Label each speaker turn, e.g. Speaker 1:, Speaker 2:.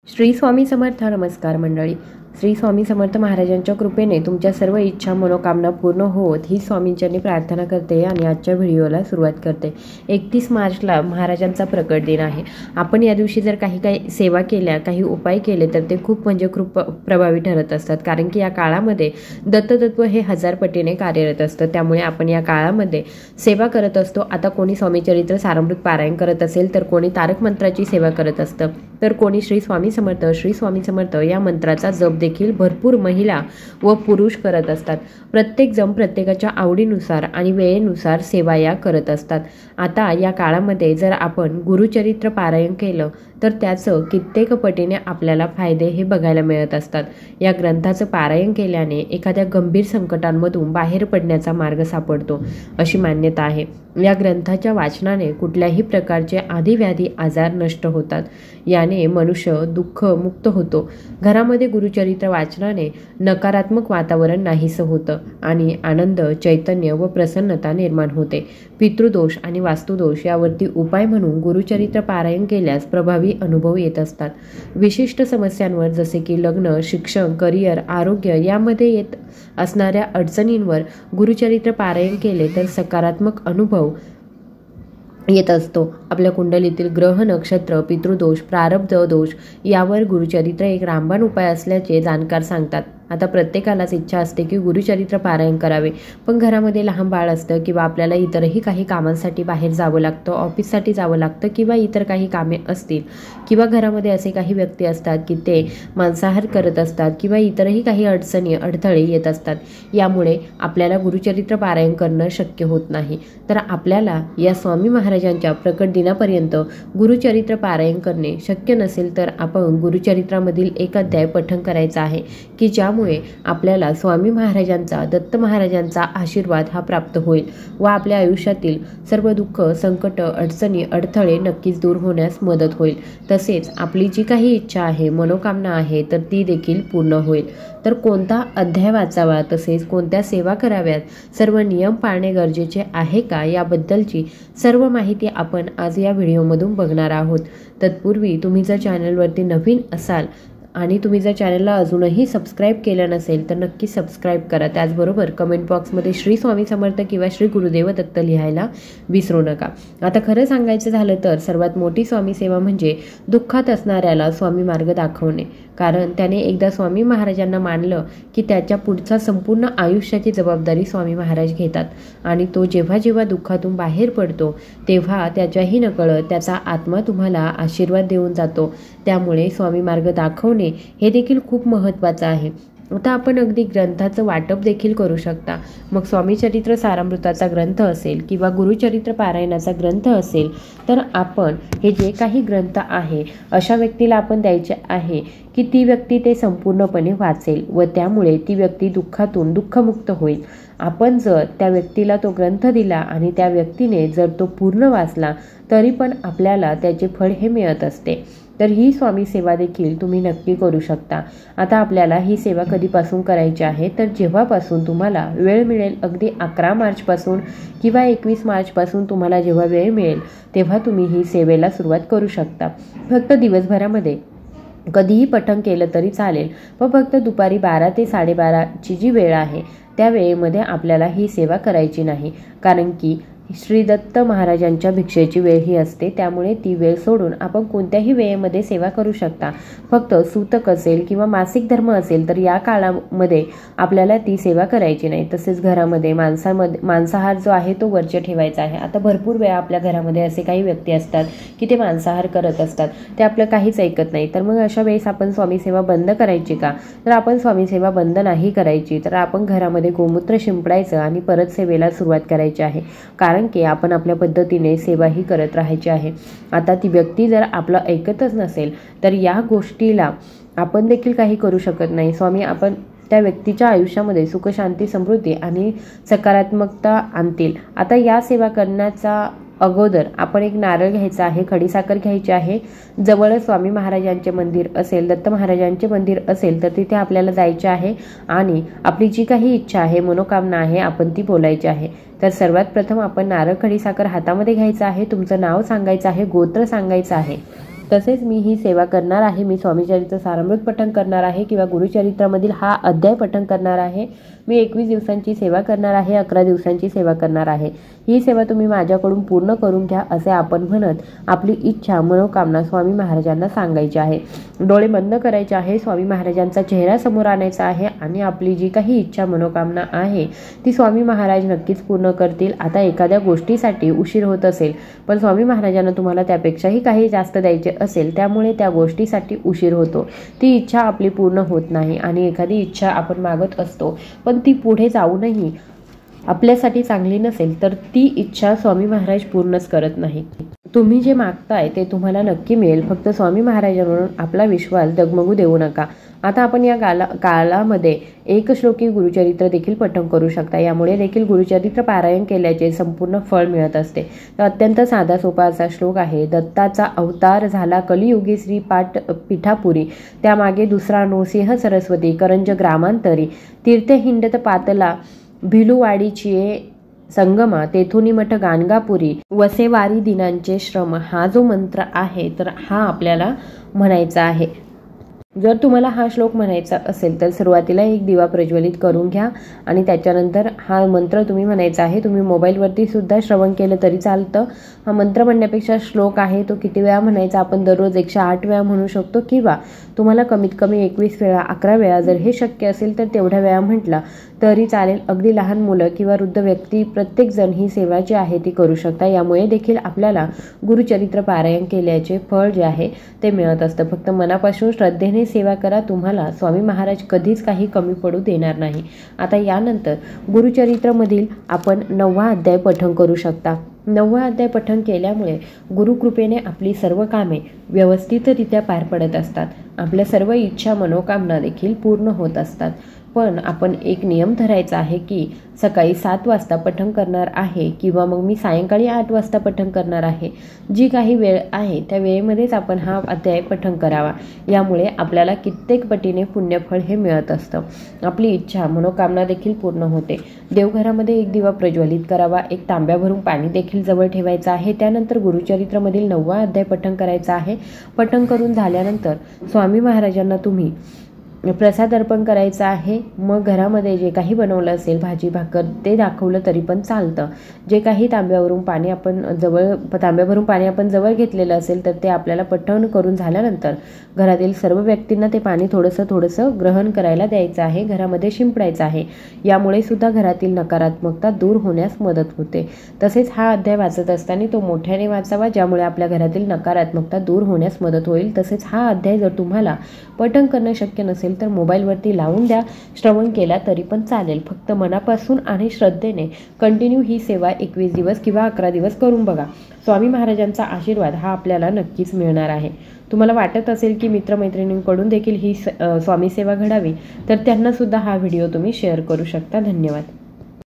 Speaker 1: श्री स्वामी समर्थ. नमस्कार मंडळी. श्री स्वामी समर्थ महाराजांच्या कृपेने तुमच्या सर्व इच्छा मनोकामना पूर्ण होत ही स्वामींच्यांनी प्रार्थना करते आणि आजच्या व्हिडिओला सुरुवात करते. 31 मार्चला महाराजांचा प्रकट दिन आहे. आपण या दिवशी जर काही सेवा केल्या, काही उपाय केले तर ते खूप खूप प्रभावी ठरत असतात. कारण की या काळामध्ये दत्ततत्व हे 1000 पटीने कार्यरत असतं. त्यामुळे आपण या काळामध्ये सेवा करत असतो. आता कोणी स्वामीचरित्र सारामृत पारायण करत असेल, तर कोणी तारक मंत्राची सेवा करत असतं, तर कोणी श्री स्वामी समर्थ या मंत्राचा जप देखील भरपूर महिला व पुरुष करत असतात. प्रत्येक जण प्रत्येकाच्या आवडीनुसार आणि वेळेनुसार सेवा या करत असतात. आता या काळामध्ये जर आपण गुरुचरित्र पारायण केलं तर त्याचं कित्येक पटीने आपल्याला फायदे हे बघायला मिळत असतात. या ग्रंथाचं पारायण केल्याने एखाद्या गंभीर संकटांमधून बाहेर पडण्याचा मार्ग सापडतो अशी मान्यता आहे. या ग्रंथाच्या वाचनाने कुठल्याही प्रकारचे आधिव्याधी आजार नष्ट होतात. याने मनुष्य दुःख मुक्त होतो. घरामध्ये गुरुचरित्र वाचनाने नकारात्मक वातावरण नाहीसं होतं आणि आनंद, चैतन्य व प्रसन्नता निर्माण होते. पितृदोष आणि वास्तुदोष यावरती उपाय म्हणून गुरुचरित्र पारायण केल्यास प्रभावी अनुभव येत असतात. विशिष्ट समस्यांवर जसे की लग्न, शिक्षण, करिअर, आरोग्य यामध्ये येत असणाऱ्या अडचणींवर गुरुचरित्र पारायण केले तर सकारात्मक अनुभव येत असतो. आपल्या कुंडलीतील ग्रह, नक्षत्र, पितृदोष, प्रारब्ध दोष यावर गुरुचरित्र एक रामबाण उपाय असल्याचे जाणकार सांगतात. आता प्रत्येकालाच इच्छा असते की गुरुचरित्र पारायण करावे, पण घरामध्ये लहान बाळ असतं किंवा आपल्याला इतरही काही कामांसाठी बाहेर जावं लागतं, ऑफिससाठी जावं लागतं किंवा इतर काही कामे असतील किंवा घरामध्ये असे काही व्यक्ती असतात की ते मांसाहार करत असतात किंवा इतरही काही अडचणी, अडथळे येत असतात. यामुळे आपल्याला गुरुचरित्र पारायण करणं शक्य होत नाही. तर आपल्याला या स्वामी महाराजांच्या प्रकट दिनापर्यंत गुरुचरित्र पारायण करणे शक्य नसेल तर आपण गुरुचरित्रामधील एक अध्याय पठण करायचा आहे की ज्यामुळे आपल्याला स्वामी महाराजांचा, दत्त महाराजांचा आशीर्वाद हा प्राप्त होईल व आपल्या आयुष्यातील सर्व दुःख, संकट, अडचणी, अडथळे नक्कीच दूर होण्यास मदत होईल. तसेच आपली जी काही इच्छा आहे, मनोकामना आहे तर ती देखील पूर्ण होईल. तर कोणता अध्याय वाचावा, तसेच कोणत्या सेवा कराव्यात, सर्व नियम पाळणे गरजेचे आहे का याबद्दलची सर्व माहिती आपण आज या व्हिडिओमधून बघणार आहोत. तत्पूर्वी तुम्ही जर चॅनलवरती नवीन असाल आणि तुम्ही जर चॅनलला अजूनही सबस्क्राईब केलं नसेल तर नक्की सबस्क्राईब करा. त्याचबरोबर कमेंट बॉक्समध्ये श्री स्वामी समर्थ किंवा श्री गुरुदेव दत्त लिहायला विसरू नका. आता खरं सांगायचं झालं तर सर्वात मोठी स्वामी सेवा म्हणजे दुःखात असणाऱ्याला स्वामी मार्ग दाखवणे. कारण त्याने एकदा स्वामी महाराजांना मानलं की त्याच्या पुढच्या संपूर्ण आयुष्याची जबाबदारी स्वामी महाराज घेतात आणि तो जेव्हा जेव्हा दुःखातून बाहेर पडतो तेव्हा त्याच्याही नकळत त्याचा आत्मा तुम्हाला आशीर्वाद देऊन जातो. त्यामुळे स्वामी मार्ग दाखवणे हे देखील खूप महत्त्वाचं आहे. आता आपण अगदी ग्रंथाचं वाटप देखील करू शकता. मग स्वामीचरित्र सारामृताचा ग्रंथ असेल किंवा गुरुचरित्र पारायणाचा ग्रंथ असेल तर आपण हे जे काही ग्रंथ आहे अशा व्यक्तीला आपण द्यायचे आहे की ती व्यक्ती ते संपूर्णपणे वाचेल व त्यामुळे ती व्यक्ती दुःखातून दुःखमुक्त होईल. आपण जर त्या व्यक्तीला तो ग्रंथ दिला आणि त्या व्यक्तीने जर तो पूर्ण वाचला तरी पण आपल्याला त्याचे फळ हे मिळत असते. तर ही स्वामी सेवा देखील तुम्ही नक्की करू शकता. आता आपल्याला ही सेवा कधीपासून करायची आहे तर जेव्हापासून तुम्हाला वेळ मिळेल, अगदी 11 मार्चपासून किंवा 21 मार्चपासून तुम्हाला जेव्हा वेळ मिळेल तेव्हा तुम्ही ही सेवेला सुरुवात करू शकता. फक्त दिवसभरामध्ये कधीही पठण केलं तरी चालेल, पण फक्त दुपारी 12 ते 12:30ची जी वेळ आहे त्या वेळेमध्ये आपल्याला ही सेवा करायची नाही. कारण की श्री दत्त महाराजांच्या भिक्षेची वेळ ही असते. त्यामुळे ती वेळ सोडून आपण कोणत्याही वेळेमध्ये सेवा करू शकता. फक्त सूतक असेल किंवा मासिक धर्म असेल तर या काळामध्ये आपल्याला ती सेवा करायची नाही. तसेच घरामध्ये मांसाहार जो आहे तो वर्ज्य ठेवायचा आहे. आता भरपूर वेळा आपल्या घरामध्ये असे काही व्यक्ती असतात की ते मांसाहार करत असतात, ते आपलं काहीच ऐकत नाही. तर मग अशा वेळेस आपण स्वामी सेवा बंद करायची का? तर आपण स्वामी सेवा बंद नाही करायची. तर आपण घरामध्ये गोमूत्र शिंपडायचं आणि परत सेवेला सुरुवात करायची आहे. कारण की आपण आपल्या पद्धतीने सेवाही करत राहायची आहे. आता ती व्यक्ती जर आपलं ऐकतच नसेल तर या गोष्टीला आपण देखील काही करू शकत नाही. स्वामी आपण त्या व्यक्तीच्या आयुष्यामध्ये सुख, शांती, समृद्धी आणि सकारात्मकता आणतील. आता या सेवा करण्याचा अगोदर आपण एक नारळ घ्यायचा आहे, खडीसाखर घ्यायची आहे. जवळच स्वामी महाराजांचे मंदिर असेल, दत्त महाराजांचे मंदिर असेल तर तिथे आपल्याला जायचे आहे आणि आपली जी काही इच्छा आहे, मनोकामना आहे आपण ती बोलायची आहे. तर सर्वात प्रथम आपण नारळ, खडीसाखर हातामध्ये घ्यायचं आहे. तुमचं नाव सांगायचं आहे, गोत्र सांगायचं आहे. तसेच मी ही सेवा करणार आहे, मी स्वामीचरित्र सारामृत पठण करणार आहे किंवा गुरुचरित्रामधील हा अध्याय पठण करणार आहे, मी 21 दिवसांची सेवा करणार आहे, 11 दिवसांची सेवा करणार आहे, ही सेवा तुम्ही माझ्याकडून पूर्ण करून घ्या असे आपण म्हणत आपली इच्छा मनोकामना स्वामी महाराजांना सांगायची आहे। डोळे बंद करायचे आहे, स्वामी महाराजांचा चेहरा समोर आणायचा आहे आणि आपली जी काही इच्छा मनोकामना आहे ती स्वामी महाराज नक्कीच पूर्ण करतील। आता एखाद्या गोष्टीसाठी उशीर होत असेल पण स्वामी महाराजांना तुम्हाला त्यापेक्षाही काही जास्त द्यायचे असेल, त्यामुळे त्या गोष्टीसाठी उशीर होतो, ती इच्छा आपली पूर्ण होत नाही आणि एखादी इच्छा आपण मागत असतो पण ती पुढे जाऊनही आपल्यासाठी चांगली नसेल तर ती इच्छा स्वामी महाराज पूर्णच करत नाही। तुम्ही जे मागताय ते तुम्हाला नक्की मिळेल, फक्त स्वामी महाराजांवरून आपला विश्वास डगमगू देऊ नका। आता आपण या कालामध्ये एक श्लोकी गुरुचरित्र देखील पठण करू शकता, यामुळे देखील गुरुचरित्र पारायण केल्याचे संपूर्ण फळ मिळत असते। तर अत्यंत साधा सोपा असा श्लोक आहे। दत्ताचा अवतार झाला कलियुगी श्री पिठापुरी, त्यामागे दुसरा नृसिंह सरस्वती, करंज ग्रामांतरी, तीर्थे हिंडत पातला भिलुवाडीची संगमा, तेथुनी मठ गाणगापुरी, वसेवारी दिनांचे श्रम। हा जो मंत्र आहे तर हा आपल्याला म्हणायचा आहे। जर तुम्हाला हा श्लोक म्हणायचा असेल तर सुरुवातीला एक दिवा प्रज्वलित करून घ्या आणि त्याच्यानंतर हा मंत्र तुम्ही म्हणायचा आहे। तुम्ही मोबाईलवरती सुद्धा श्रवण केलं तरी चालतं। हा मंत्र म्हणण्यापेक्षा श्लोक आहे तो किती वेळा म्हणायचा, आपण दररोज 108 वेळा म्हणू शकतो किंवा तुम्हाला कमीत कमी 21 वेळा 11 वेळा जर हे शक्य असेल तर तेवढ्या वेळा म्हटला तरी चालेल। अगदी लहान मुलं किंवा वृद्ध व्यक्ती प्रत्येकजण ही सेवा जी आहे ती करू शकता, यामुळे देखील आपल्याला गुरुचरित्र पारायण केल्याचे फळ जे आहे ते मिळत असतं। फक्त मनापासून श्रद्धेने सेवा करा, तुम्हाला स्वामी महाराज कधीच काही कमी पडू देणार नाही। आता यानंतर गुरुचरित्रमधील आपण 9वा अध्याय पठण करू शकता। 9वा अध्याय पठण केल्यामुळे गुरुकृपेने आपली सर्व कामे व्यवस्थितरित्या पार पडत असतात, आपल्या सर्व इच्छा मनोकामना देखील पूर्ण होत असतात। पण आपण एक नियम धरायचा आहे की सकाळी 7 वाजता पठण करणार आहे किंवा मग मी सायंकाळी 8 वाजता पठण करणार आहे, जी काही वेळ आहे त्या वेळेमध्येच आपण हा अध्याय पठण करावा। यामुळे आपल्याला कित्येक पटीने पुण्यफळ हे मिळत असतं, आपली इच्छा मनोकामना देखील पूर्ण होते। देवघरामध्ये एक दिवा प्रज्वलित करावा, एक तांब्या भरून पाणी देखील जवळ ठेवायचं आहे। त्यानंतर गुरुचरित्रमधील 9वा अध्याय पठण करायचा आहे। पठण करून झाल्यानंतर स्वामी महाराजांना तुम्ही प्रसाद अर्पण करायचा आहे। मग घरामध्ये जे काही बनवलं असेल भाजी भाकर ते दाखवलं तरी पण चालतं। जे काही तांब्याभरून पाणी आपण जवळ घेतलेलं असेल तर ते आपल्याला पठण करून झाल्यानंतर घरातील सर्व व्यक्तींना ते पाणी थोडंसं ग्रहण करायला द्यायचं आहे, घरामध्ये शिंपडायचं आहे। यामुळे सुद्धा घरातील नकारात्मकता दूर होण्यास मदत होते। तसेच हा अध्याय वाचत असताना तो मोठ्याने वाचावा, ज्यामुळे आपल्या घरातील नकारात्मकता दूर होण्यास मदत होईल। तसेच हा अध्याय जर तुम्हाला पठण करणं शक्य नसेल तर मोबाईलवरती लावून द्या, श्रवण केला तरी पण चालेल। फक्त मनापासून आणि श्रद्धेने कंटिन्यू ही सेवा 21 दिवस किंवा 11 दिवस करून बघा, स्वामी महाराजांचा आशीर्वाद हा आपल्याला नक्कीच मिळणार आहे। तुम्हाला वाटत असेल की मित्रमैत्रिणींकडून देखील ही स्वामी सेवा घडावी तर त्यांना सुद्धा हा व्हिडिओ तुम्ही शेअर करू शकता। धन्यवाद।